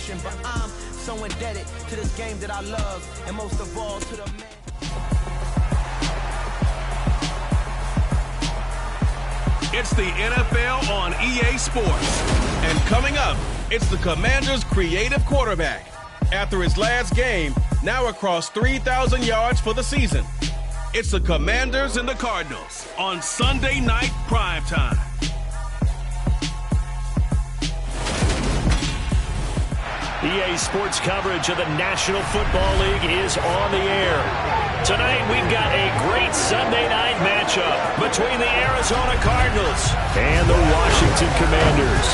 passion, but I'm so indebted to this game that I love, and most of all to the man. It's the NFL on EA Sports. And coming up, it's the Commanders' creative quarterback. After his last game, now across 3,000 yards for the season. It's the Commanders and the Cardinals on Sunday Night Primetime. EA Sports coverage of the National Football League is on the air. Tonight we've got a great Sunday night matchup between the Arizona Cardinals and the Washington Commanders.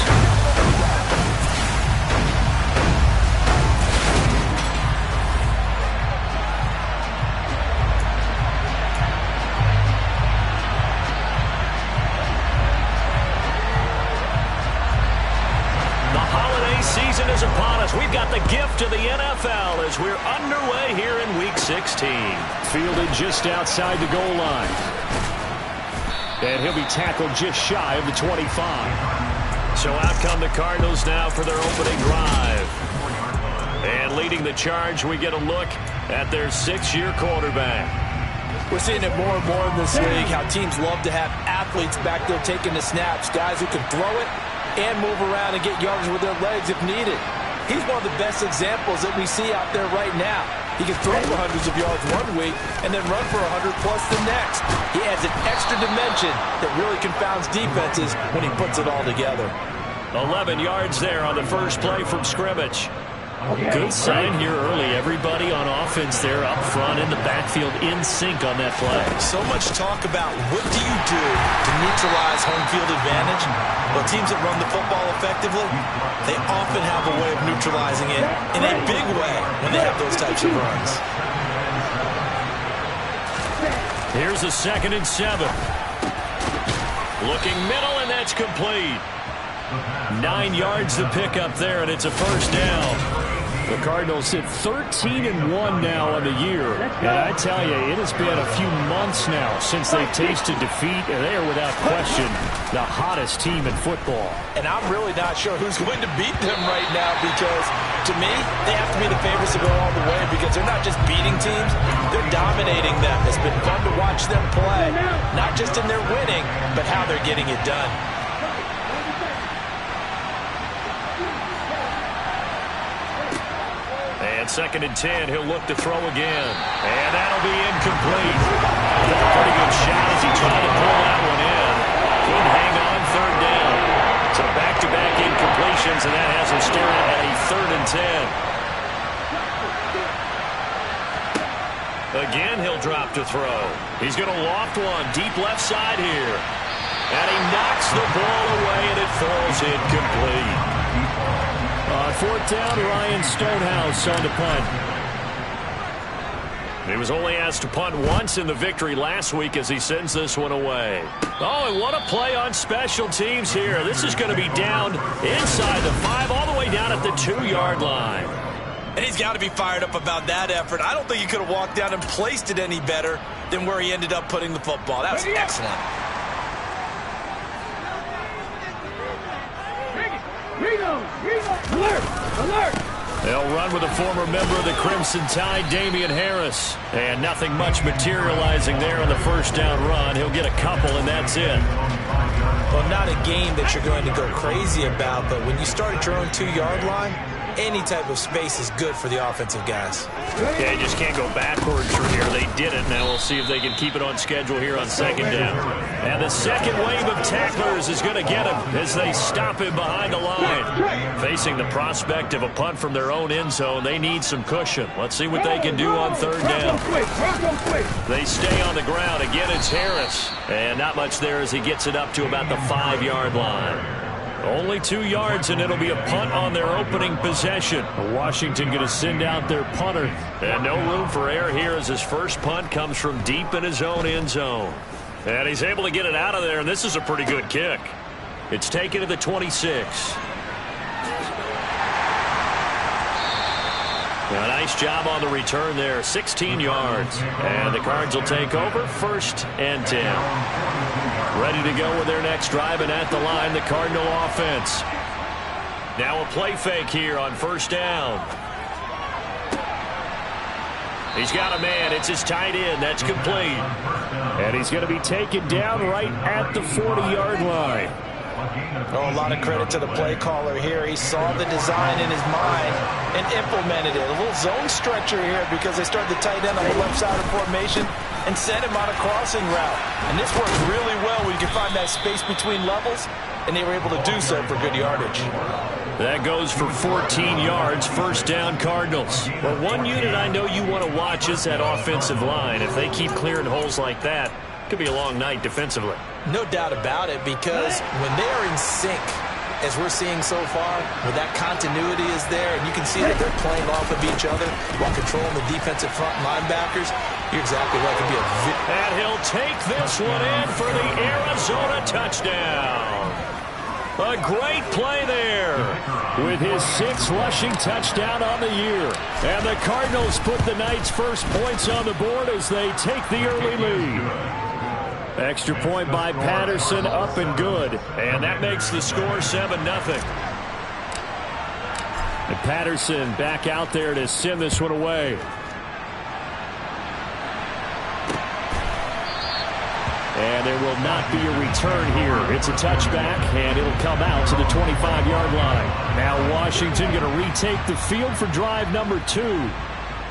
Season is upon us. We've got the gift of the NFL as we're underway here in Week 16. Fielded just outside the goal line. And he'll be tackled just shy of the 25. So out come the Cardinals now for their opening drive. And leading the charge, we get a look at their 6-year quarterback. We're seeing it more and more in this league, how teams love to have athletes back there taking the snaps, guys who can throw it and move around and get yards with their legs if needed. He's one of the best examples that we see out there right now. He can throw for hundreds of yards one week and then run for 100+ the next. He adds an extra dimension that really confounds defenses when he puts it all together. 11 yards there on the first play from scrimmage. Good sign here early. Everybody on offense there up front in the backfield in sync on that play. So much talk about what do you do to neutralize home field advantage? Well, teams that run the football effectively, they often have a way of neutralizing it in a big way when they have those types of runs. Here's a 2nd and 7. Looking middle, and that's complete. 9 yards to pick up there, and it's a first down. The Cardinals sit 13-1 now on the year. And I tell you, it has been a few months now since they've tasted defeat, and they are without question the hottest team in football. And I'm really not sure who's going to beat them right now because, to me, they have to be the favorites to go all the way because they're not just beating teams, they're dominating them. It's been fun to watch them play, not just in their winning, but how they're getting it done. And 2nd and 10, he'll look to throw again. And that'll be incomplete. Took a pretty good shot as he tried to pull that one in. Couldn't hang on, 3rd down. So back-to-back incompletions, and that has him staring at a 3rd and 10. Again, he'll drop to throw. He's going to loft one deep left side here. And he knocks the ball away, and it falls incomplete. On 4th down, Ryan Stonehouse on the punt. He was only asked to punt once in the victory last week as he sends this one away. Oh, and what a play on special teams here. This is going to be down inside the 5, all the way down at the 2-yard line. And he's got to be fired up about that effort. I don't think he could have walked down and placed it any better than where he ended up putting the football. That was excellent. Alert! They'll run with a former member of the Crimson Tide, Damian Harris. And nothing much materializing there on the first down run. He'll get a couple, and that's it. Well, not a game that you're going to go crazy about, but when you start at your own 2-yard line, any type of space is good for the offensive guys. Yeah, you just can't go backwards from here. They did it. Now we'll see if they can keep it on schedule here on 2nd down. And the second wave of tacklers is going to get him as they stop him behind the line. Facing the prospect of a punt from their own end zone, they need some cushion. Let's see what they can do on 3rd down. They stay on the ground. Again, it's Harris. And not much there as he gets it up to about the 5-yard line. Only 2 yards, and it'll be a punt on their opening possession. Washington going to send out their punter. And no room for error here as his first punt comes from deep in his own end zone. And he's able to get it out of there, and this is a pretty good kick. It's taken to the 26. A nice job on the return there, 16 yards. And the Cards will take over, 1st and 10. Ready to go with their next drive, and at the line, the Cardinal offense. Now a play fake here on first down. He's got a man. It's his tight end. That's complete. And he's going to be taken down right at the 40-yard line. Oh, a lot of credit to the play caller here. He saw the design in his mind and implemented it. A little zone stretcher here because they started the tight end on the left side of formation and sent him on a crossing route. And this works really well when you can find that space between levels, and they were able to do so for good yardage. That goes for 14 yards, first down Cardinals. Well, one unit I know you want to watch is that offensive line. If they keep clearing holes like that, it could be a long night defensively. No doubt about it, because when they are in sync, as we're seeing so far, where that continuity is there, and you can see that they're playing off of each other while controlling the defensive front linebackers, you're exactly right. It could be and he'll take this one in for the Arizona touchdown. A great play there with his 6th rushing touchdown on the year. And the Cardinals put the night's first points on the board as they take the early lead. Extra point by Patterson, up and good. And that makes the score 7-0. And Patterson back out there to send this one away. And there will not be a return here. It's a touchback, and it'll come out to the 25-yard line. Now Washington going to retake the field for drive number 2.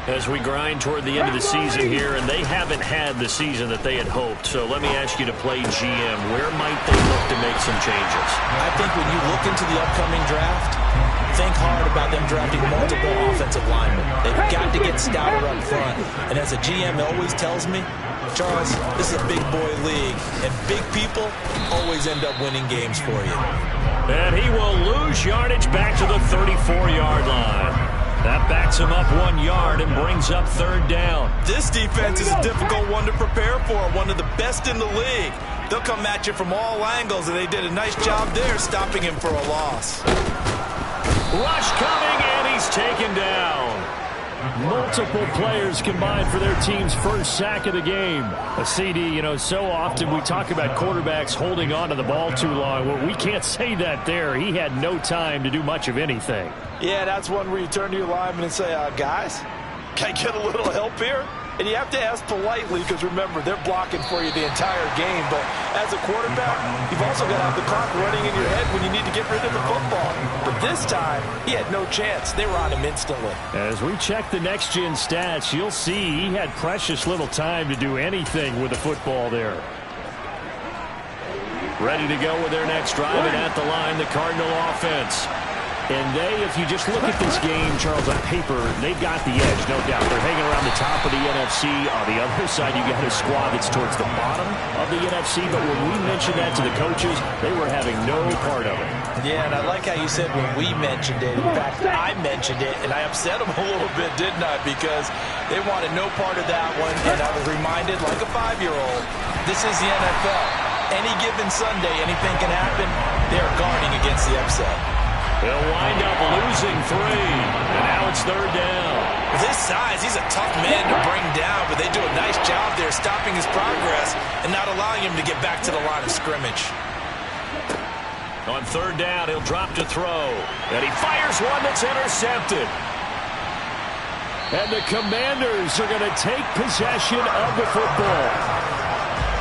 As we grind toward the end of the season here, and they haven't had the season that they had hoped. So let me ask you to play GM. Where might they look to make some changes? I think when you look into the upcoming draft, think hard about them drafting multiple offensive linemen. They've got to get stouter up front. And as a GM always tells me, Charles, this is a big boy league, and big people always end up winning games for you. And he will lose yardage back to the 34-yard line. That backs him up 1 yard and brings up third down. This defense is a difficult one to prepare for, one of the best in the league. They'll come at you from all angles, and they did a nice job there stopping him for a loss. Rush coming, and he's taken down. Multiple players combined for their team's first sack of the game. A CD, so often we talk about quarterbacks holding on to the ball too long. Well, we can't say that there. He had no time to do much of anything. Yeah, that's one where you turn to your lineman and say, guys, can I get a little help here? And you have to ask politely because, remember, they're blocking for you the entire game. But as a quarterback, you've also got to have the clock running in your head when you need to get rid of the football. But this time, he had no chance. They were on him instantly. As we check the next-gen stats, you'll see he had precious little time to do anything with the football there. Ready to go with their next drive, and at the line, the Cardinal offense. And if you just look at this game, Charles, on paper, they've got the edge, no doubt. They're hanging around the top of the NFC. On the other side, you got a squad that's towards the bottom of the NFC. But when we mentioned that to the coaches, they were having no part of it. Yeah, and I like how you said when we mentioned it. In fact, I mentioned it, and I upset them a little bit, didn't I? Because they wanted no part of that one. And I was reminded, like a 5-year-old, this is the NFL. Any given Sunday, anything can happen. They're guarding against the upset. They'll wind up losing 3, and now it's third down. With his size, he's a tough man to bring down, but they do a nice job there stopping his progress and not allowing him to get back to the line of scrimmage. On third down, he'll drop to throw, and he fires one that's intercepted. And the Commanders are going to take possession of the football.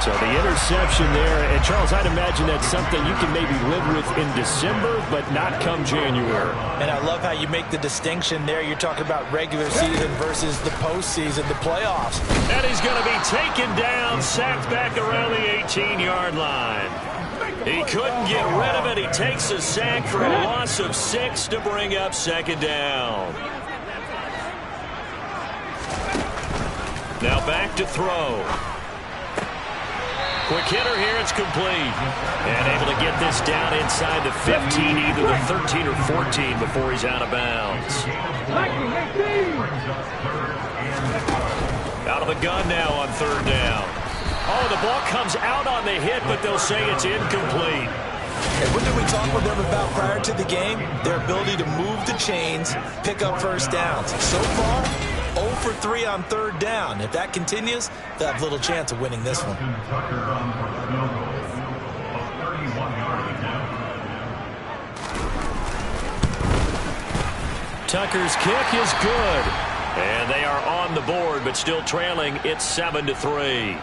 So the interception there, and Charles, I'd imagine that's something you can maybe live with in December, but not come January. And I love how you make the distinction there. You're talking about regular season versus the postseason, the playoffs. And he's going to be taken down, sacked back around the 18-yard line. He couldn't get rid of it. He takes a sack for a loss of 6 to bring up second down. Now back to throw. Quick hitter here, it's complete. And able to get this down inside the 15, either the 13 or 14 before he's out of bounds. Out of the gun now on third down. Oh, the ball comes out on the hit, but they'll say it's incomplete. And what did we talk with them about prior to the game? Their ability to move the chains, pick up first downs. So far, 0 for 3 on third down. If that continues, they'll have little chance of winning this one. Tucker's kick is good. And they are on the board, but still trailing. It's 7-3.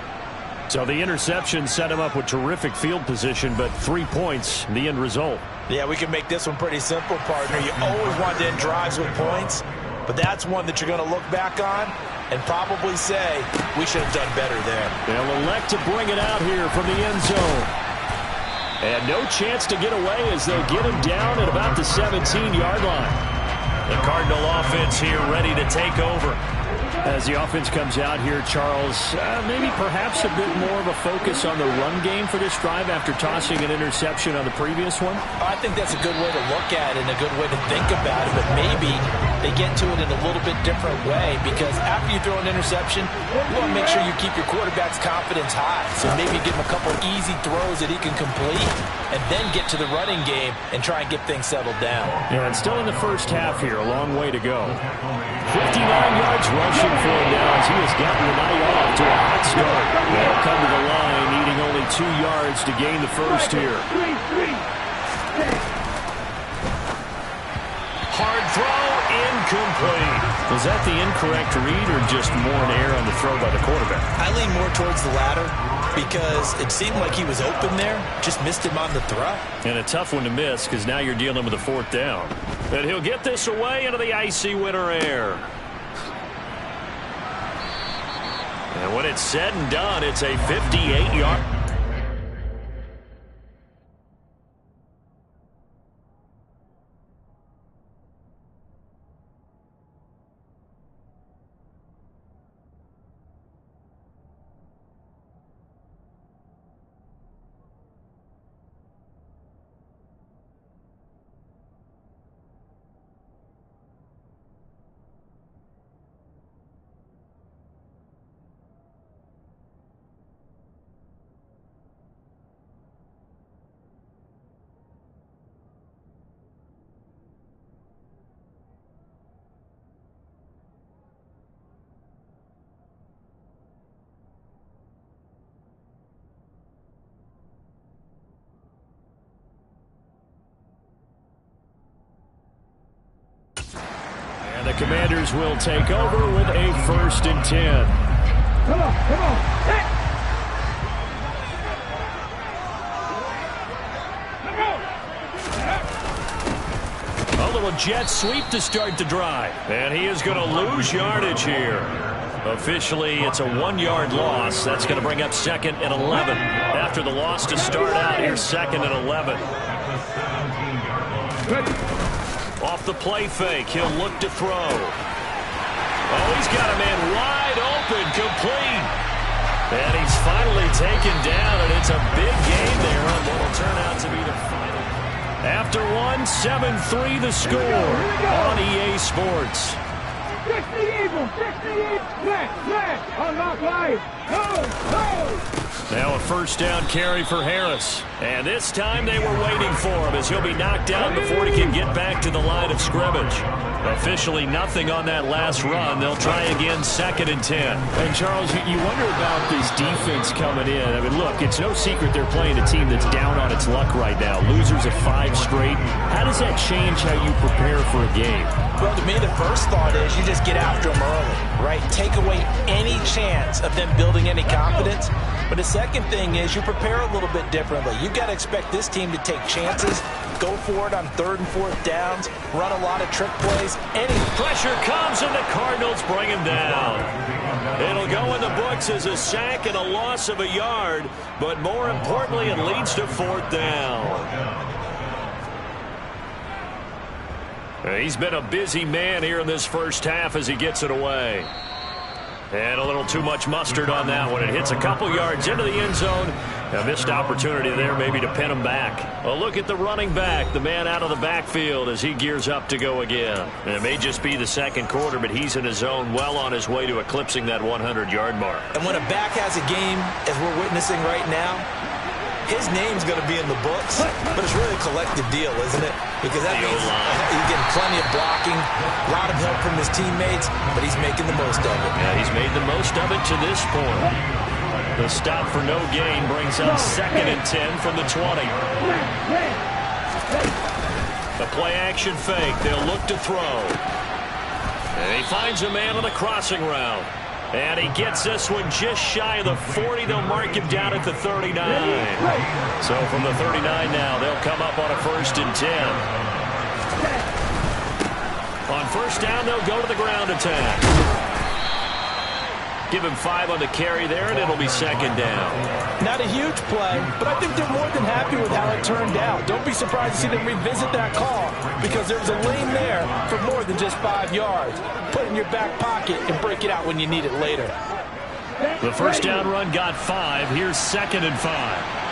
So the interception set him up with terrific field position, but 3 points, the end result. Yeah, we can make this one pretty simple, partner. You always want to end drives with points, but that's one that you're going to look back on and probably say, we should have done better there. They'll elect to bring it out here from the end zone. And no chance to get away as they'll get him down at about the 17-yard line. The Cardinal offense here ready to take over. As the offense comes out here, Charles, maybe perhaps a bit more of a focus on the run game for this drive after tossing an interception on the previous one? I think that's a good way to look at it and a good way to think about it, but maybe they get to it in a little bit different way, because after you throw an interception, you want to make sure you keep your quarterback's confidence high. So maybe give him a couple easy throws that he can complete and then get to the running game and try and get things settled down. Yeah, and still in the first half here, a long way to go. 59 yards rushing for him now as he has gotten the night off to a hot start. They'll come to the line, needing only 2 yards to gain the first here. Hard throw, incomplete. Was that the incorrect read or just more an error on the throw by the quarterback? I lean more towards the latter because it seemed like he was open there, just missed him on the throw. And a tough one to miss because now you're dealing with a 4th down. But he'll get this away into the icy winter air. And when it's said and done, it's a 58-yard. And the Commanders will take over with a 1st and 10. Come on. A little jet sweep to start the drive. And he is going to lose yardage here. Officially, it's a 1-yard loss. That's going to bring up 2nd and 11. After the loss to start out, here's 2nd and 11. Off the play fake, he'll look to throw. Oh, he's got a man wide open, complete. And he's finally taken down, and it's a big gain there on what will turn out to be the final. After 7-3 the score on EA Sports. 60 Eagles, 60 Eagles, flat, unlock life, go! Now a 1st down carry for Harris. And this time they were waiting for him as he'll be knocked down before he can get back to the line of scrimmage. Officially nothing on that last run. They'll try again 2nd and 10. And Charles, you wonder about this defense coming in. I mean, look, it's no secret they're playing a team that's down on its luck right now. Losers of 5 straight. How does that change how you prepare for a game? Well, to me, the first thought is you just get after them early, right? Take away any chance of them building any confidence. But the second thing is you prepare a little bit differently. You've got to expect this team to take chances, go for it on 3rd and 4th downs, run a lot of trick plays. Any pressure comes and the Cardinals bring him down. It'll go in the books as a sack and a loss of a yard, but more importantly, it leads to 4th down. He's been a busy man here in this first half as he gets it away. And a little too much mustard on that one. It hits a couple yards into the end zone. A missed opportunity there maybe to pin him back. A look at the running back, the man out of the backfield as he gears up to go again. And it may just be the 2nd quarter, but he's in his zone, well on his way to eclipsing that 100-yard mark. And when a back has a game, as we're witnessing right now, his name's going to be in the books, but it's really a collective deal, isn't it? Because that means he's getting plenty of blocking, a lot of help from his teammates, but he's making the most of it. Yeah, he's made the most of it to this point. The stop for no gain brings up 2nd and 10 from the 20. The play action fake. They'll look to throw. finds a man on the crossing route. And he gets this one just shy of the 40. They'll mark him down at the 39. So from the 39 now, they'll come up on a 1st and 10. On 1st down, they'll go to the ground attack. Give him 5 on the carry there, and it'll be 2nd down. Not a huge play, but I think they're more than happy with how it turned out. Don't be surprised to see them revisit that call because there was a lane there for more than just 5 yards. Put it in your back pocket and break it out when you need it later. The 1st down run got 5. Here's 2nd and 5.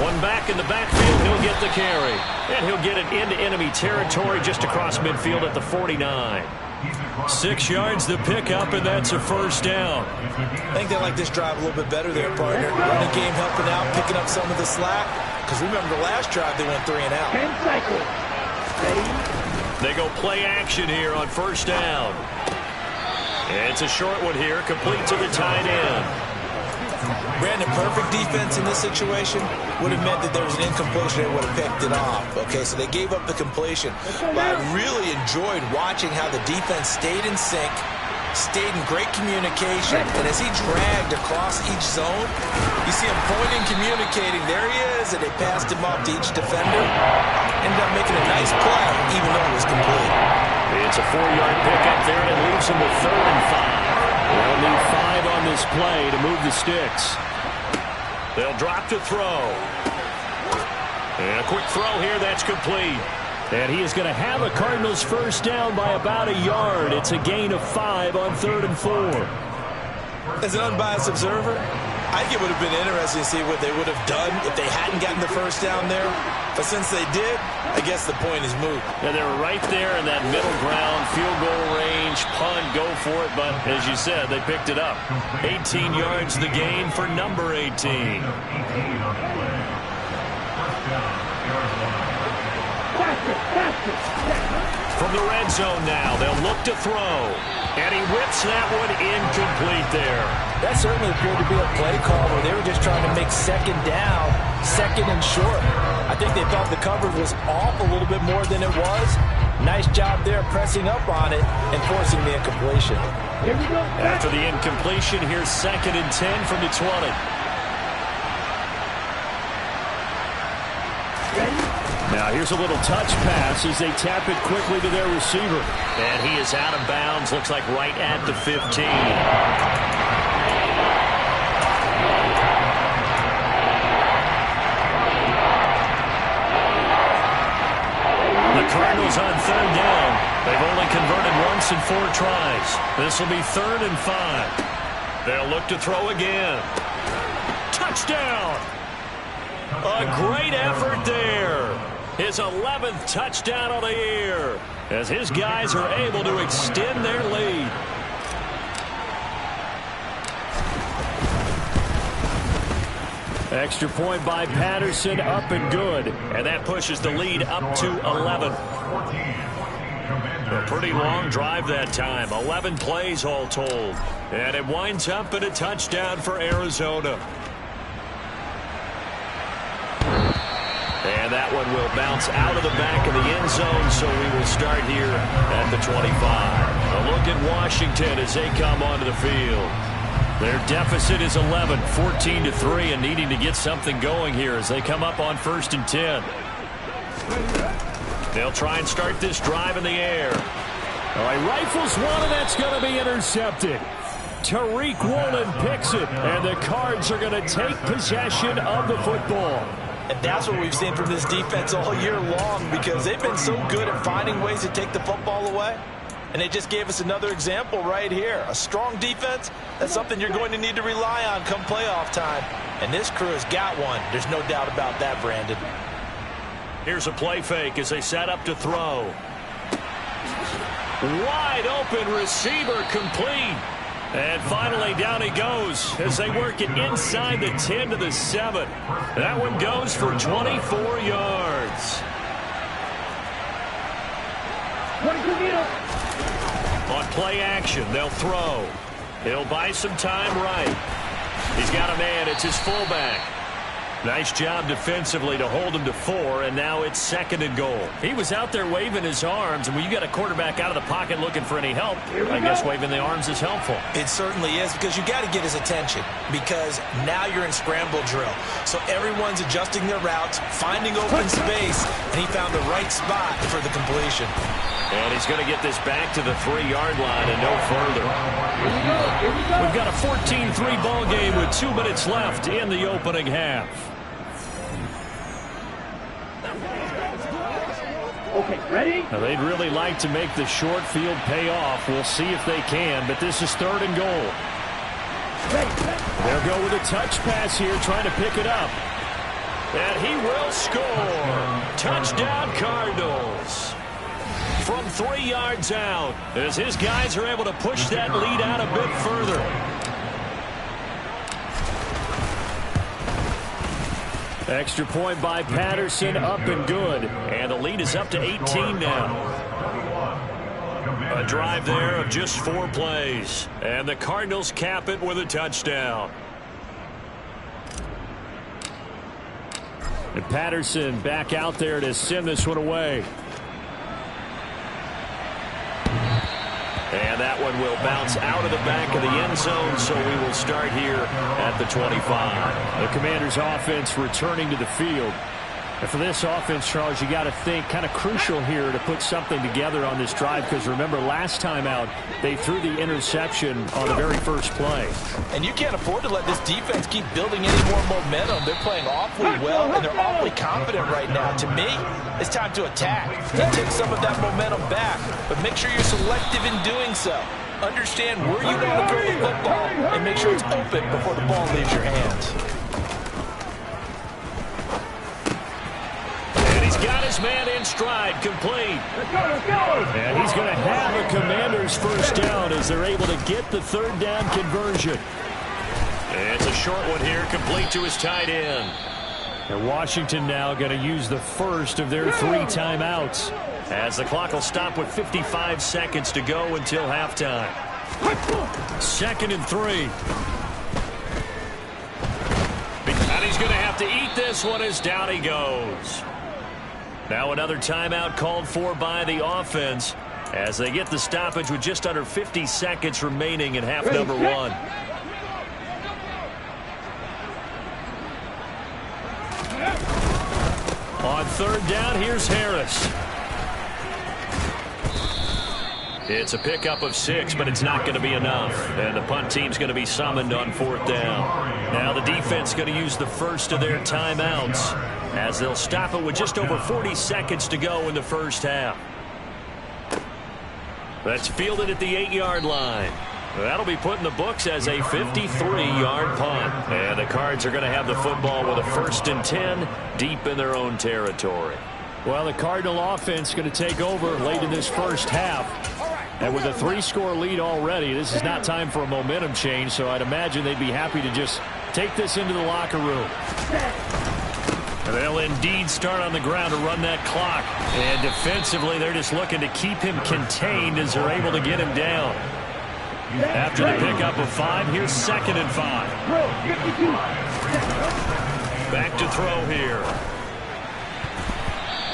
One back in the backfield, he'll get the carry. And he'll get it into enemy territory just across midfield at the 49. 6 yards the pickup, and that's a 1st down. I think they like this drive a little bit better there, partner. Running game helping out, picking up some of the slack. Because remember the last drive, they went 3 and out. 10 cycles. They go play action here on 1st down. It's a short one here, complete to the tight end. Brandon, perfect defense in this situation would have meant that there was an incompletion. They would have picked it off. Okay, so they gave up the completion. But I really enjoyed watching how the defense stayed in sync, stayed in great communication, and as he dragged across each zone, you see him pointing, communicating. There he is, and they passed him off to each defender. Ended up making a nice play, even though it was complete. It's a 4-yard pickup there, and it leaves him with 3rd and 5. They'll need 5 on this play to move the sticks. They'll drop to throw. And a quick throw here, that's complete. And he is going to have a Cardinals 1st down by about a yard. It's a gain of 5 on 3rd and 4. As an unbiased observer, I think it would have been interesting to see what they would have done if they hadn't gotten the 1st down there. But since they did, I guess the point is moot. Yeah, they were right there in that middle ground, field goal range, punt, go for it. But as you said, they picked it up. 18 yards the gain for number 18. From the red zone now, they'll look to throw. And he whips that one incomplete there. That certainly appeared to be a play call where they were just trying to make 2nd down, 2nd and short. I think they thought the coverage was off a little bit more than it was. Nice job there pressing up on it and forcing the incompletion. Here we go. After the incompletion, here's 2nd and 10 from the 20. Now here's a little touch pass as they tap it quickly to their receiver. And he is out of bounds, looks like right at the 15. The Cardinals on 3rd down. They've only converted once in 4 tries. This will be 3rd and 5. They'll look to throw again. Touchdown! A great effort there. His 11th touchdown on the year as his guys are able to extend their lead. Extra point by Patterson, up and good. And that pushes the lead up to 11. A pretty long drive that time. 11 plays all told. And it winds up in a touchdown for Arizona. And that one will bounce out of the back of the end zone, so we will start here at the 25. A look at Washington as they come onto the field. Their deficit is 11, 14-3, and needing to get something going here as they come up on 1st and 10. They'll try and start this drive in the air. All right, rifles one, and that's going to be intercepted. Tariq Woolen picks it, and the Cards are going to take possession of the football. And that's what we've seen from this defense all year long because they've been so good at finding ways to take the football away. And they just gave us another example right here. A strong defense, that's something you're going to need to rely on come playoff time. And this crew has got one. There's no doubt about that, Brandon. Here's a play fake as they set up to throw. Wide open receiver complete. And finally, down he goes as they work it inside the 10 to the 7. That one goes for 24 yards. 22 meters. On play action, they'll throw. He'll buy some time right. He's got a man. It's his fullback. Nice job defensively to hold him to 4, and now it's 2nd and goal. He was out there waving his arms, and when you got a quarterback out of the pocket looking for any help, I guess waving the arms is helpful. It certainly is, because you got to get his attention, because now you're in scramble drill. So everyone's adjusting their routes, finding open space, and he found the right spot for the completion. And he's going to get this back to the 3-yard line and no further. We've got a 14-3 ball game with 2 minutes left in the opening half. Okay, ready? Now, they'd really like to make the short field pay off. We'll see if they can, but this is 3rd and goal. They'll go with a touch pass here, trying to pick it up. And he will score. Touchdown, Cardinals. From 3 yards out, as his guys are able to push that lead out a bit further. Extra point by Patterson, up and good. And the lead is up to 18 now. A drive there of just 4 plays. And the Cardinals cap it with a touchdown. And Patterson back out there to send this one away. And that one will bounce out of the back of the end zone, so we will start here at the 25. The Commanders' offense returning to the field. And for this offense, Charles, you got to think kind of crucial here to put something together on this drive, because remember, last time out, they threw the interception on the very first play. And you can't afford to let this defense keep building any more momentum. They're playing awfully well, and they're awfully confident right now. To me, it's time to attack and take some of that momentum back. But make sure you're selective in doing so. Understand where you want to throw the football and make sure it's open before the ball leaves your hands. Got his man in stride, complete. Let's go. And he's going to have a Commanders first down as they're able to get the 3rd down conversion. It's a short one here, complete to his tight end. And Washington now going to use the first of their 3 timeouts. As the clock will stop with 55 seconds to go until halftime. 2nd and 3. And he's going to have to eat this one as down he goes. Now another timeout called for by the offense as they get the stoppage with just under 50 seconds remaining in half number 1. On 3rd down, here's Harris. It's a pickup of 6, but it's not going to be enough. And the punt team's going to be summoned on 4th down. Now the defense is going to use the first of their timeouts as they'll stop it with just over 40 seconds to go in the first half. That's fielded at the 8-yard line. That'll be put in the books as a 53-yard punt. And the Cards are going to have the football with a 1st and 10 deep in their own territory. Well, the Cardinal offense is going to take over late in this first half. And with a 3-score lead already, this is not time for a momentum change, so I'd imagine they'd be happy to just take this into the locker room. And they'll indeed start on the ground to run that clock. And defensively, they're just looking to keep him contained as they're able to get him down. After the pickup of 5, here's 2nd and 5. Back to throw here.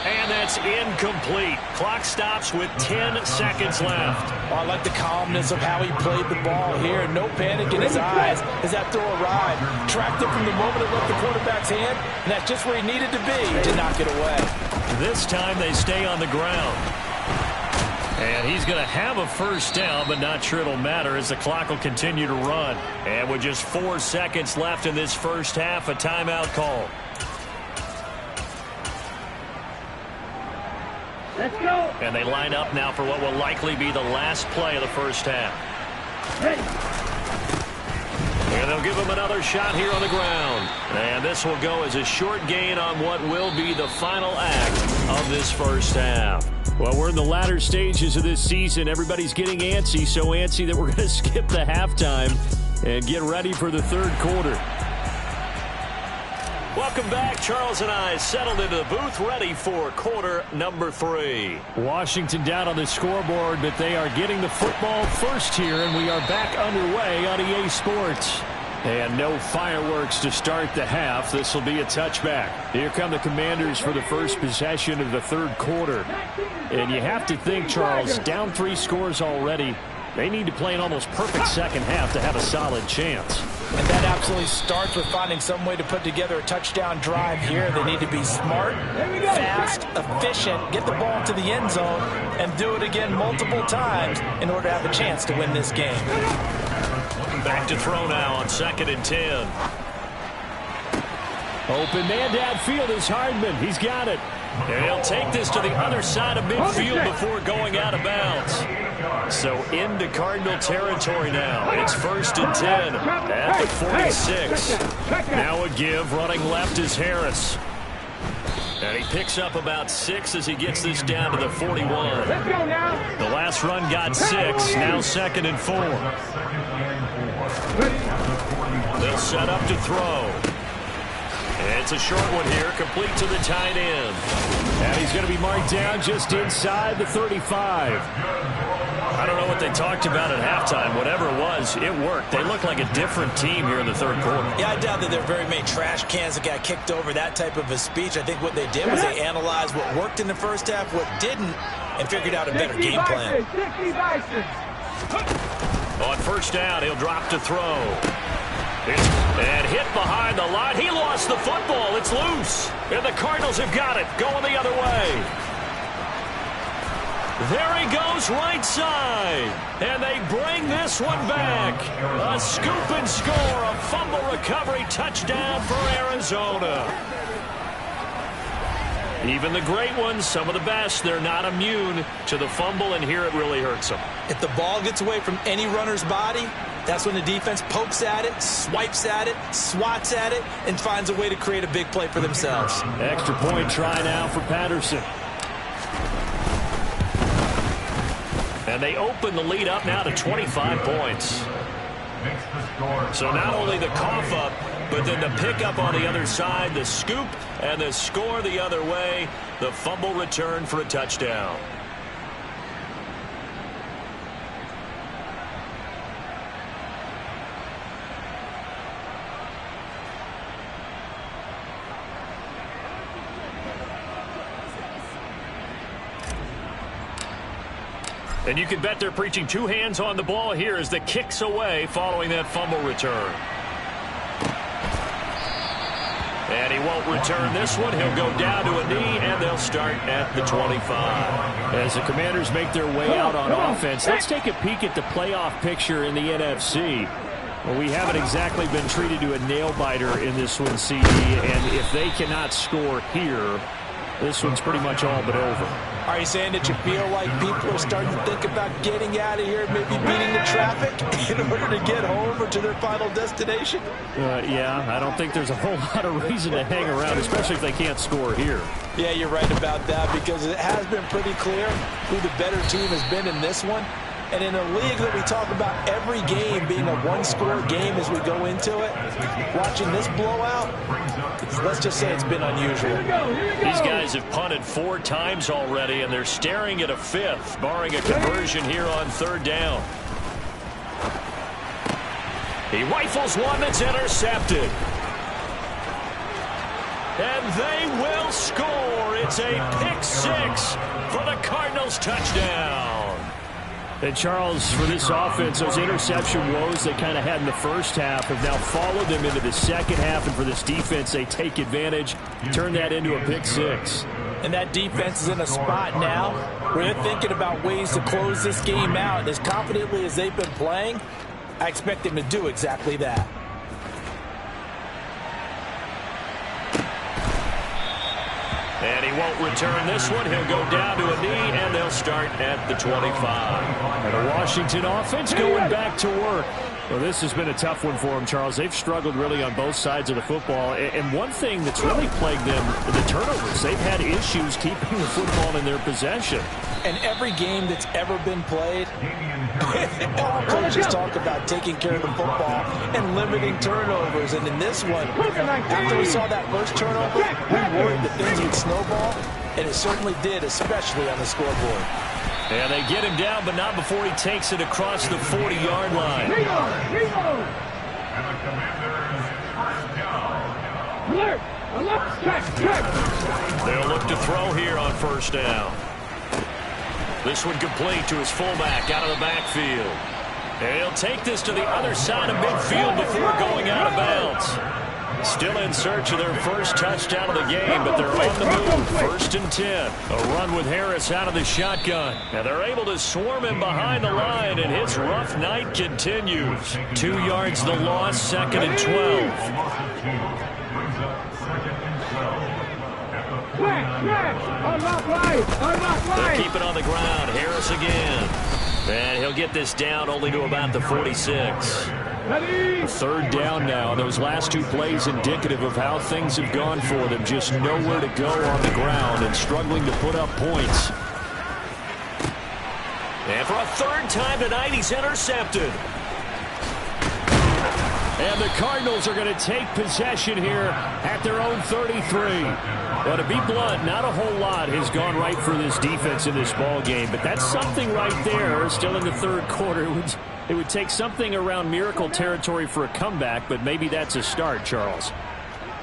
And that's incomplete. Clock stops with 10 seconds left. Oh, I like the calmness of how he played the ball here. No panic in his eyes as that throw arrived. Tracked it from the moment it left the quarterback's hand, and that's just where he needed to be to knock it away. This time they stay on the ground. And he's going to have a first down, but not sure it'll matter as the clock will continue to run. And with just 4 seconds left in this first half, a timeout call. Let's go. And they line up now for what will likely be the last play of the first half. Ready. And they'll give him another shot here on the ground. And this will go as a short gain on what will be the final act of this first half. Well, we're in the latter stages of this season. Everybody's getting antsy, so antsy that we're going to skip the halftime and get ready for the 3rd quarter. Welcome back. Charles and I settled into the booth ready for quarter number 3. Washington down on the scoreboard, but they are getting the football first here, and we are back underway on EA Sports. And no fireworks to start the half. This will be a touchback. Here come the Commanders for the first possession of the third quarter. And you have to think, Charles, down 3 scores already. They need to play an almost perfect second half to have a solid chance. And that absolutely starts with finding some way to put together a touchdown drive here. They need to be smart, fast, efficient, get the ball to the end zone, and do it again multiple times in order to have a chance to win this game. Back to throw now on 2nd and 10. Open man downfield is Hardman. He's got it. And he'll take this to the other side of midfield before going out of bounds. So into Cardinal territory now. It's 1st and 10 at the 46. Now a give. Running left is Harris. And he picks up about 6 as he gets this down to the 41. The last run got 6. Now 2nd and 4. They'll set up to throw. It's a short one here, complete to the tight end. And he's going to be marked down just inside the 35. I don't know what they talked about at halftime. Whatever it was, it worked. They look like a different team here in the third quarter. Yeah, I doubt that there are very many trash cans that got kicked over, that type of a speech. I think what they did was they analyzed what worked in the first half, what didn't, and figured out a better game plan. On 1st down, he'll drop to throw. And hit behind the line. He lost the football. It's loose. And the Cardinals have got it. Going the other way. There he goes right side. And they bring this one back. A scoop and score. A fumble recovery touchdown for Arizona. Even the great ones, some of the best, they're not immune to the fumble, and here it really hurts them. If the ball gets away from any runner's body, that's when the defense pokes at it, swipes at it, swats at it, and finds a way to create a big play for themselves. Extra point try now for Patterson. And they open the lead up now to 25 points. So not only the cough up, but then the pickup on the other side, the scoop, and the score the other way. The fumble return for a touchdown. And you can bet they're preaching 2 hands on the ball here as the kick's away following that fumble return. And he won't return this one. He'll go down to a knee, and they'll start at the 25. As the Commanders make their way out on offense, let's take a peek at the playoff picture in the NFC. Well, we haven't exactly been treated to a nail-biter in this one, CD, and if they cannot score here, this one's pretty much all but over. Are you saying that you feel like people are starting to think about getting out of here, maybe beating the traffic in order to get home or to their final destination? Yeah, I don't think there's a whole lot of reason to hang around, especially if they can't score here. Yeah, you're right about that, because it has been pretty clear who the better team has been in this one. And in a league that we talk about every game being a one-score game as we go into it, watching this blowout, let's just say it's been unusual. These guys have punted 4 times already, and they're staring at a 5th, barring a conversion here on 3rd down. He rifles one that's intercepted. And they will score. It's a pick 6 for the Cardinals touchdown. And Charles, for this offense, those interception woes they kind of had in the first half have now followed them into the second half. And for this defense, they take advantage, turn that into a pick 6. And that defense is in a spot now where they're thinking about ways to close this game out. And as confidently as they've been playing, I expect them to do exactly that. And he won't return this one. He'll go down to a knee, and they'll start at the 25. And the Washington offense going back to work. Well, this has been a tough one for them, Charles. They've struggled really on both sides of the football. And one thing that's really plagued them, the turnovers. They've had issues keeping the football in their possession. And every game that's ever been played, all coaches talk about taking care of the football and limiting turnovers. And in this one, after we saw that first turnover, we worried that things would snowball, and it certainly did, especially on the scoreboard. And they get him down, but not before he takes it across the 40-yard line. Alert! Alert! Check! They'll look to throw here on first down. This one complete to his fullback out of the backfield. And he'll take this to the other side of midfield before going out of bounds. Still in search of their first touchdown of the game, but they're on the move. First and 10. A run with Harris out of the shotgun. And they're able to swarm him behind the line, and his rough night continues. 2 yards the loss, second and 12. They'll keep it on the ground. Harris again. And he'll get this down only to about the 46. Third down now. Those last 2 plays indicative of how things have gone for them. Just nowhere to go on the ground and struggling to put up points. And for a third time tonight, he's intercepted. And the Cardinals are going to take possession here at their own 33. Well, to be blunt, not a whole lot has gone right for this defense in this ball game, but that's something right there. Still in the third quarter. It would take something around miracle territory for a comeback, but maybe that's a start, Charles.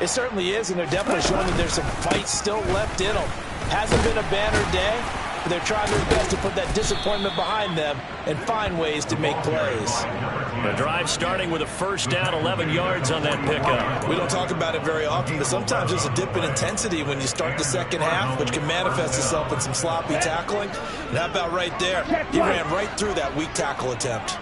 It certainly is, and they're definitely showing that there's some fight still left in them. Hasn't been a banner day, but they're trying their best to put that disappointment behind them and find ways to make plays. The drive starting with a first down, 11 yards on that pickup. We don't talk about it very often, but sometimes there's a dip in intensity when you start the second half, which can manifest itself in some sloppy tackling. And how about right there? He ran right through that weak tackle attempt.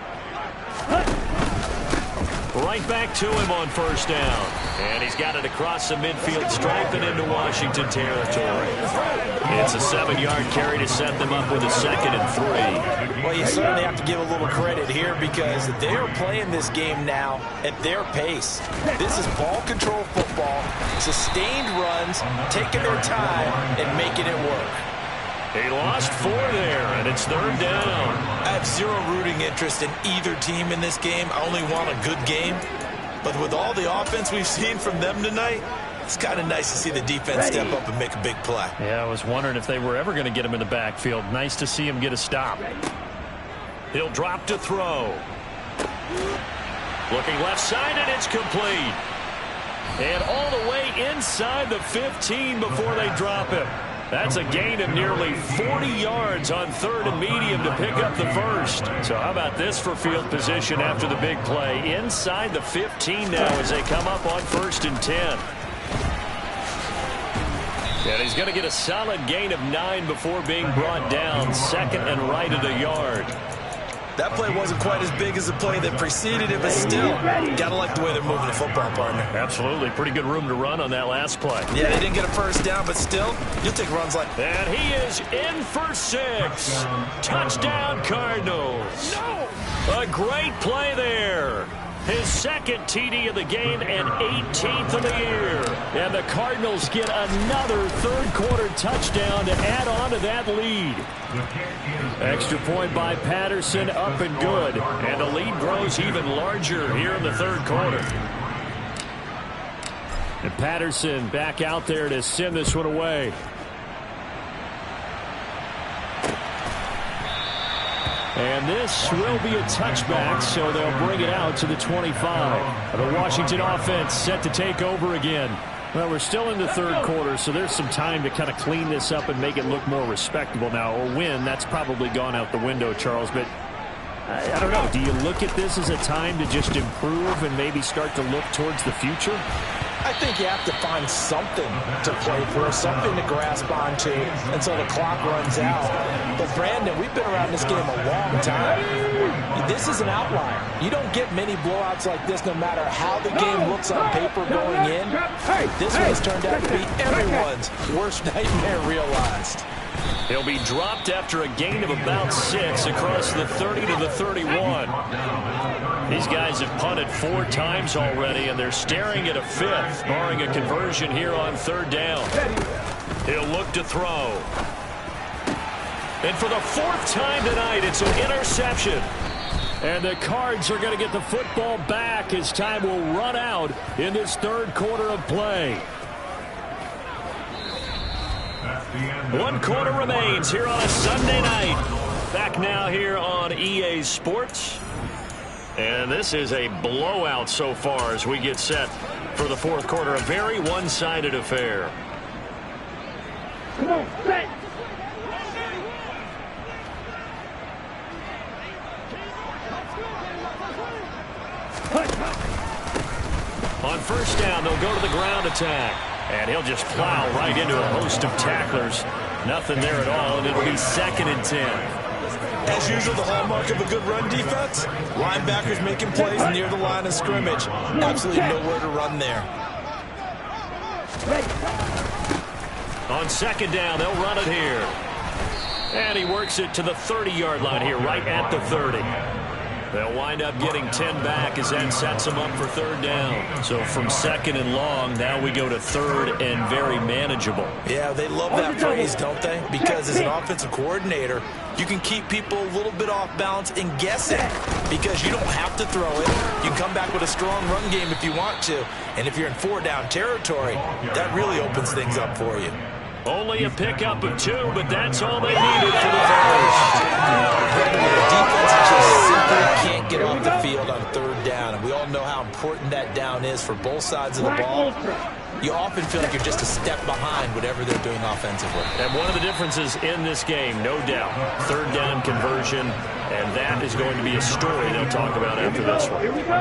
Right back to him on first down. And he's got it across the midfield stripe and into Washington territory. It's a 7-yard carry to set them up with a second and 3. Well, you certainly have to give a little credit here because they are playing this game now at their pace. This is ball control football, sustained runs, taking their time and making it work. He lost 4 there, and it's third down. I have zero rooting interest in either team in this game. I only want a good game. But with all the offense we've seen from them tonight, it's kind of nice to see the defense step up and make a big play. Yeah, I was wondering if they were ever going to get him in the backfield. Nice to see him get a stop. He'll drop to throw. Looking left side, and it's complete. And all the way inside the 15 before they drop him. That's a gain of nearly 40 yards on third and medium to pick up the first. So how about this for field position after the big play? Inside the 15 now as they come up on first and 10. And he's going to get a solid gain of 9 before being brought down. Second and right at a yard. That play wasn't quite as big as the play that preceded it, but still, gotta like the way they're moving the football, partner. Absolutely. Pretty good room to run on that last play. Yeah, they didn't get a first down, but still, you'll take runs like that. And he is in for 6. Touchdown, Cardinals. A great play there. His second TD of the game and 18th of the year. And the Cardinals get another third-quarter touchdown to add on to that lead. Extra point by Patterson, up and good. And the lead grows even larger here in the third quarter. And Patterson back out there to send this one away. And this will be a touchback, so they'll bring it out to the 25. The Washington offense set to take over again. Well, we're still in the third quarter, so there's some time to kind of clean this up and make it look more respectable now. A win, that's probably gone out the window, Charles, but I don't know. Do you look at this as a time to just improve and maybe start to look towards the future? I think you have to find something to play for, something to grasp onto until the clock runs out. But, Brandon, we've been around this game a long time. This is an outlier. You don't get many blowouts like this no matter how the game looks on paper going in. This one has turned out to be everyone's worst nightmare realized. He'll be dropped after a gain of about 6 across the 30 to the 31. These guys have punted 4 times already, and they're staring at a 5th, barring a conversion here on third down. He'll look to throw. And for the 4th time tonight, it's an interception. And the Cards are going to get the football back as time will run out in this third quarter of play. 1 quarter remains here on a Sunday night. Back now here on EA Sports. And this is a blowout so far as we get set for the fourth quarter. A very one-sided affair. Come on, set. On first down, they'll go to the ground attack. And he'll just plow right into a host of tacklers. Nothing there at all, and it'll be 2nd and 10. As usual, the hallmark of a good run defense, linebackers making plays near the line of scrimmage. Absolutely nowhere to run there. On 2nd down, they'll run it here. And he works it to the 30-yard line here, right at the 30. They'll wind up getting 10 back as that sets them up for 3rd down. So from 2nd and long, now we go to 3rd and very manageable. Yeah, they love that phrase, don't they? Because as an offensive coordinator, you can keep people a little bit off balance and guessing because you don't have to throw it. You can come back with a strong run game if you want to. And if you're in 4-down territory, that really opens things up for you. Only a pickup of 2, but that's all they needed for the first. The defense just simply can't get off the field on 3rd down, and we all know how important that down is for both sides of the ball. You often feel like you're just a step behind whatever they're doing offensively. And one of the differences in this game, no doubt, 3rd down conversion, and that is going to be a story they'll talk about after this one. Here we go.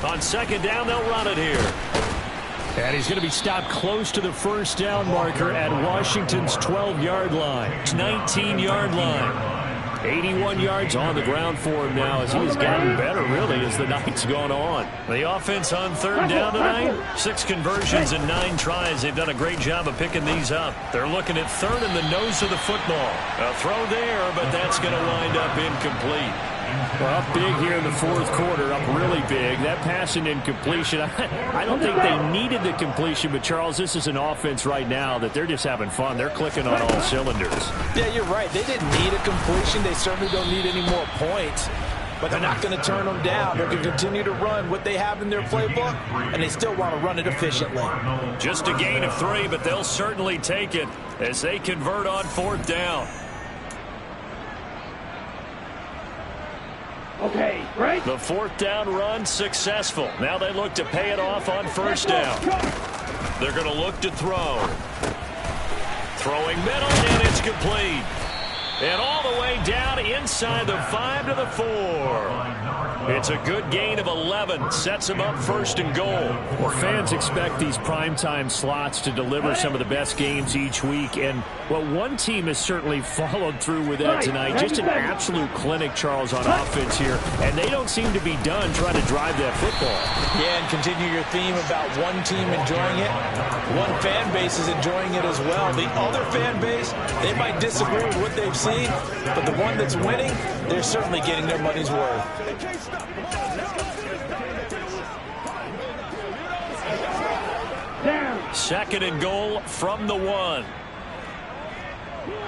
On 2nd down, they'll run it here. And he's going to be stopped close to the first down marker at Washington's 12-yard line. 19-yard line. 81 yards on the ground for him now as he has gotten better, really, as the night's gone on. The offense on 3rd down tonight, 6 conversions and 9 tries. They've done a great job of picking these up. They're looking at 3rd in the nose of the football. A throw there, but that's going to wind up incomplete. Well, up big here in the fourth quarter, up really big. That passing incompletion, I don't think they needed the completion, but Charles, this is an offense right now that they're just having fun. They're clicking on all cylinders. Yeah, you're right. They didn't need a completion. They certainly don't need any more points, but they're not going to turn them down. They're going to continue to run what they have in their playbook, and they still want to run it efficiently. Just a gain of 3, but they'll certainly take it as they convert on 4th down. Okay, right. The 4th down run successful. Now they look to pay it off on 1st down. They're going to look to throw. Throwing middle, and it's complete. And all the way down inside the 5 to the 4. It's a good gain of 11. Sets them up 1st and goal. Well, fans expect these primetime slots to deliver some of the best games each week. And, well, one team has certainly followed through with that tonight. Just an absolute clinic, Charles, on offense here. And they don't seem to be done trying to drive that football. Yeah, and continue your theme about one team enjoying it. One fan base is enjoying it as well. The other fan base, they might disagree with what they've seen, but the one that's winning, they're certainly getting their money's worth. 2nd and goal from the 1.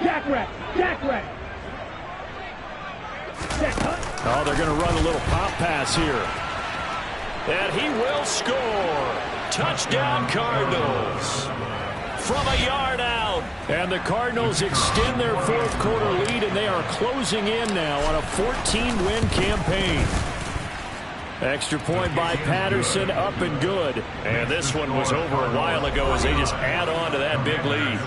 Jack Rack. Oh, they're going to run a little pop pass here. And he will score. Touchdown, Cardinals. From a yard out. And the Cardinals extend their fourth quarter lead, and they are closing in now on a 14-win campaign. Extra point by Patterson, up and good. And this one was over a while ago as they just add on to that big lead.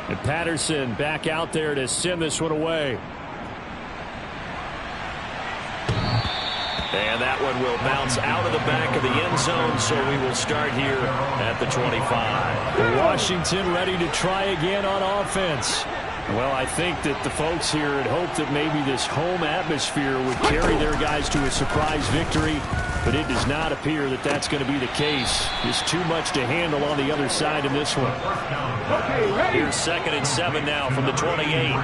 And Patterson back out there to send this one away. And that one will bounce out of the back of the end zone, so we will start here at the 25. Washington ready to try again on offense. Well, I think that the folks here had hoped that maybe this home atmosphere would carry their guys to a surprise victory, but it does not appear that that's going to be the case. Just too much to handle on the other side in this one. Here's 2nd and 7 now from the 28.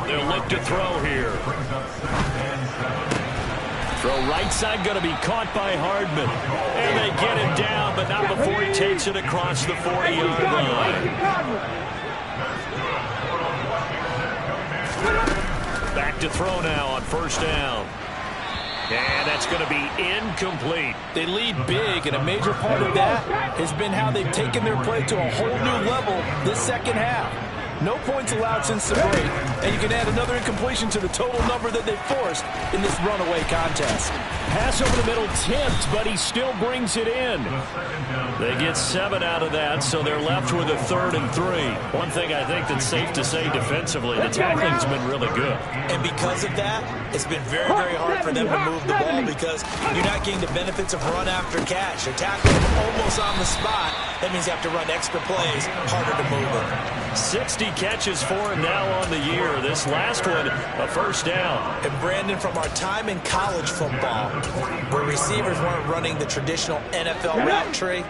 They'll look to throw here. Throw right side, going to be caught by Hardman. And they get him down, but not before he takes it across the 40-yard line. Back to throw now on 1st down. And that's going to be incomplete. They lead big, and a major part of that has been how they've taken their play to a whole new level this second half. No points allowed since the break, and you can add another incompletion to the total number that they forced in this runaway contest. Pass over the middle tipped, but he still brings it in. They get 7 out of that, so they're left with a 3rd and 3. One thing I think that's safe to say defensively, the tackling's been really good. And because of that, it's been very, very hard for them to move the ball because you're not getting the benefits of run after catch. They're tackling almost on the spot. That means you have to run extra plays, harder to move it. 60 catches for him now on the year. This last one, a first down. And Brandon, from our time in college football, where receivers weren't running the traditional NFL route tree,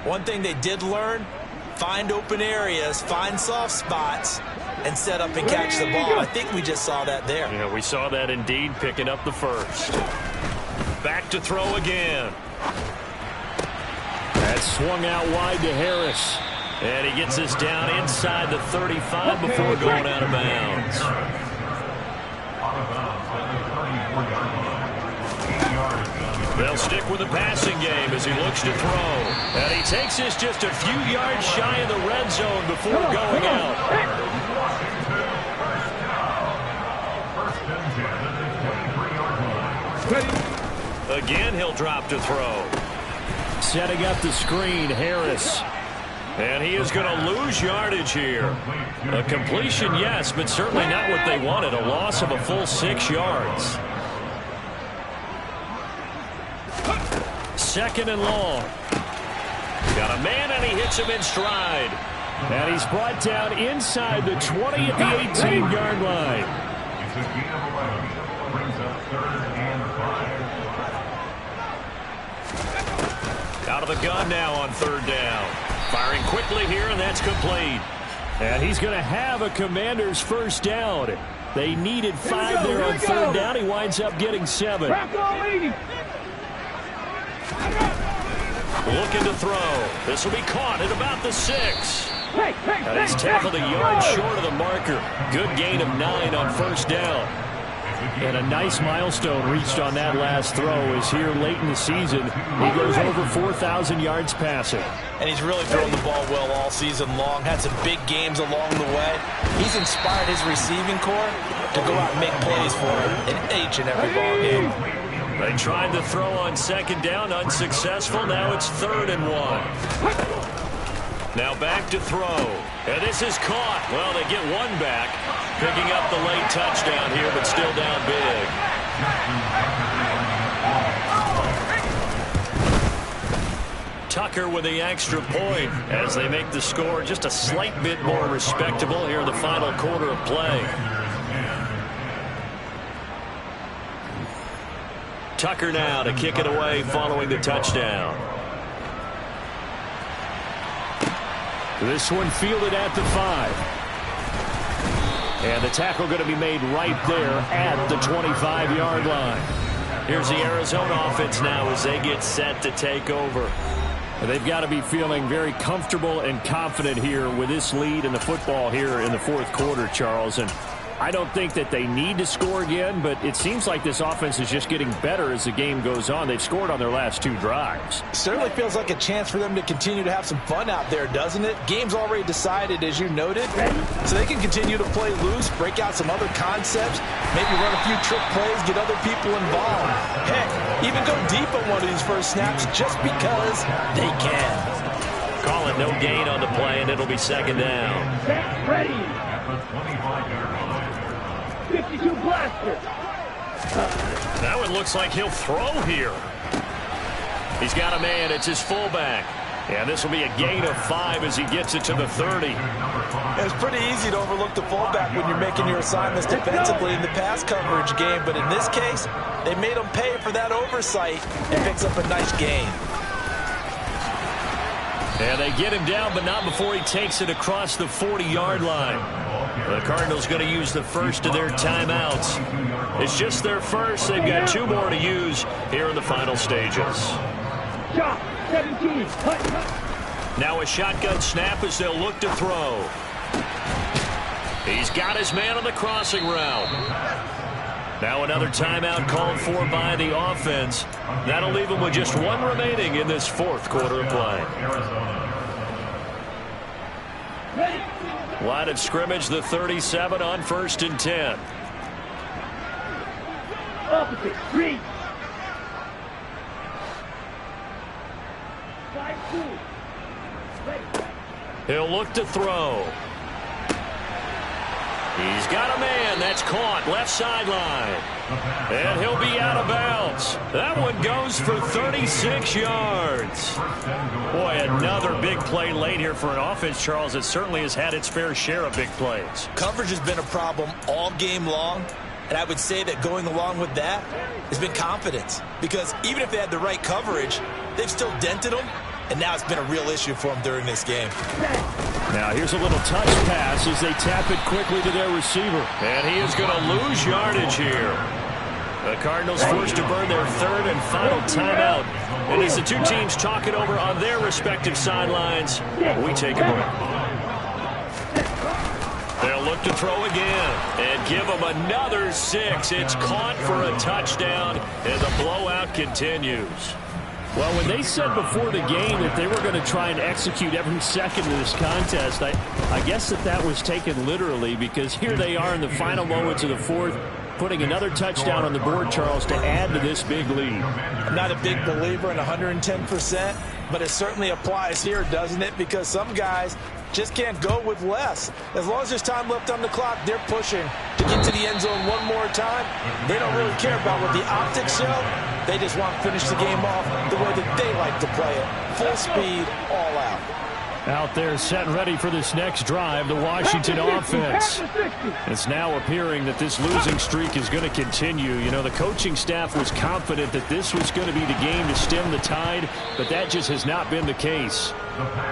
one thing they did learn, find open areas, find soft spots, and set up and catch the ball. I think we just saw that there. Yeah, we saw that indeed, picking up the first. Back to throw again. That swung out wide to Harris. And he gets this down inside the 35 before going out of bounds. They'll stick with the passing game as he looks to throw. And he takes this just a few yards shy of the red zone before going out. Again, he'll drop to throw. Setting up the screen, Harris. And he is going to lose yardage here. A completion, yes, but certainly not what they wanted. A loss of a full 6 yards. 2nd and long. Got a man, and he hits him in stride. And he's brought down inside the 20 at the 18-yard line. Out of the gun now on 3rd down. Firing quickly here, and that's complete. And he's going to have a Commander's first down. They needed 5 there on 3rd down. He winds up getting 7. Looking to throw. This will be caught at about the 6. And he's tackled a yard short of the marker. Good gain of 9 on 1st down. And a nice milestone reached on that last throw is here late in the season. He goes over 4,000 yards passing. And he's really thrown the ball well all season long. Had some big games along the way. He's inspired his receiving corps to go out and make plays for him in each and every ball game. They tried to throw on 2nd down, unsuccessful. Now it's 3rd and 1. Now back to throw. And this is caught. Well, they get 1 back. Picking up the late touchdown here, but still down big. Tucker with the extra point as they make the score just a slight bit more respectable here in the final quarter of play. Tucker now to kick it away following the touchdown. This one fielded at the 5. And the tackle going to be made right there at the 25-yard line. Here's the Arizona offense now as they get set to take over. They've got to be feeling very comfortable and confident here with this lead in the football here in the 4th quarter, Charles. And I don't think that they need to score again, but it seems like this offense is just getting better as the game goes on. They've scored on their last 2 drives. Certainly feels like a chance for them to continue to have some fun out there, doesn't it? Game's already decided, as you noted, so they can continue to play loose, break out some other concepts, maybe run a few trick plays, get other people involved. Heck, even go deep on one of these first snaps just because they can. Call it no gain on the play, and it'll be 2nd down. Ready. 52 blaster. That one looks like he'll throw here. He's got a man. It's his fullback. And this will be a gain of 5 as he gets it to the 30. It's pretty easy to overlook the fullback when you're making your assignments defensively in the pass coverage game. But in this case, they made him pay for that oversight and picks up a nice gain. And they get him down, but not before he takes it across the 40-yard line. The Cardinals going to use the first of their timeouts. It's just their first. They've got 2 more to use here in the final stages. 17. Now a shotgun snap as they'll look to throw. He's got his man on the crossing route. Now another timeout called for by the offense. That'll leave them with just one remaining in this fourth quarter of play. Line of scrimmage, the 37 on 1st and 10. Opposite, read. 5-2. He'll look to throw. He's got a man. That's caught left sideline. And he'll be out of bounds. That one goes for 36 yards. Boy, another big play late here for an offense, Charles, that certainly has had its fair share of big plays. Coverage has been a problem all game long, and I would say that going along with that has been confidence. Because even if they had the right coverage, they've still dented them, and now it's been a real issue for them during this game. Now here's a little touch pass as they tap it quickly to their receiver. And he is going to lose yardage here. The Cardinals forced to burn their third and final timeout. And as the two teams talk it over on their respective sidelines, we take a break. They'll look to throw again and give them another 6. It's caught for a touchdown, and the blowout continues. Well, when they said before the game that they were going to try and execute every second of this contest, I guess that was taken literally, because here they are in the final moments of the fourth, putting another touchdown on the board, Charles, to add to this big lead. I'm not a big believer in 110%, but it certainly applies here, doesn't it? Because some guys just can't go with less. As long as there's time left on the clock, they're pushing to get to the end zone one more time. They don't really care about what the optics show. They just want to finish the game off the way that they like to play it. Full speed, all out. Out there set ready for this next drive, the Washington offense. It's now appearing that this losing streak is going to continue. You know, the coaching staff was confident that this was going to be the game to stem the tide, but that just has not been the case.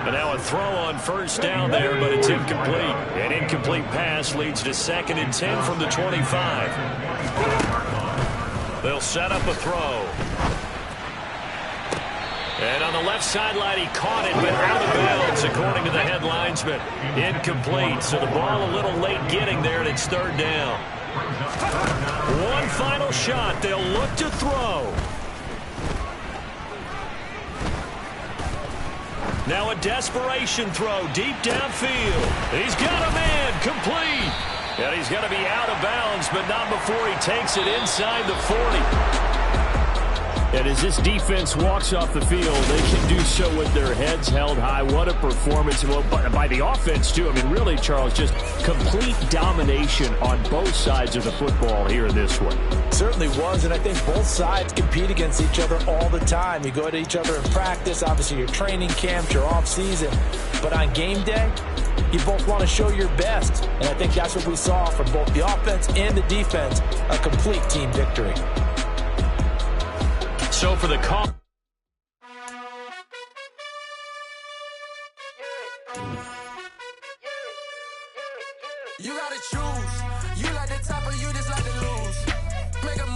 And now a throw on first down there, but it's incomplete. An incomplete pass leads to 2nd and 10 from the 25. They'll set up a throw. And on the left sideline, he caught it, but out of bounds, according to the head linesman. Incomplete, so the ball a little late getting there, and it's 3rd down. One final shot. They'll look to throw. Now a desperation throw deep downfield. He's got a man, complete. And he's going to be out of bounds, but not before he takes it inside the 40. And as this defense walks off the field, they can do so with their heads held high. What a performance. Well, by the offense, too. I mean, really, Charles, just complete domination on both sides of the football here in this one. Certainly was, and I think both sides compete against each other all the time. You go to each other in practice, obviously your training camps, your off-season. But on game day, you both want to show your best. And I think that's what we saw from both the offense and the defense, a complete team victory. So for the call. You gotta choose. You like the top or you just like to lose. Make a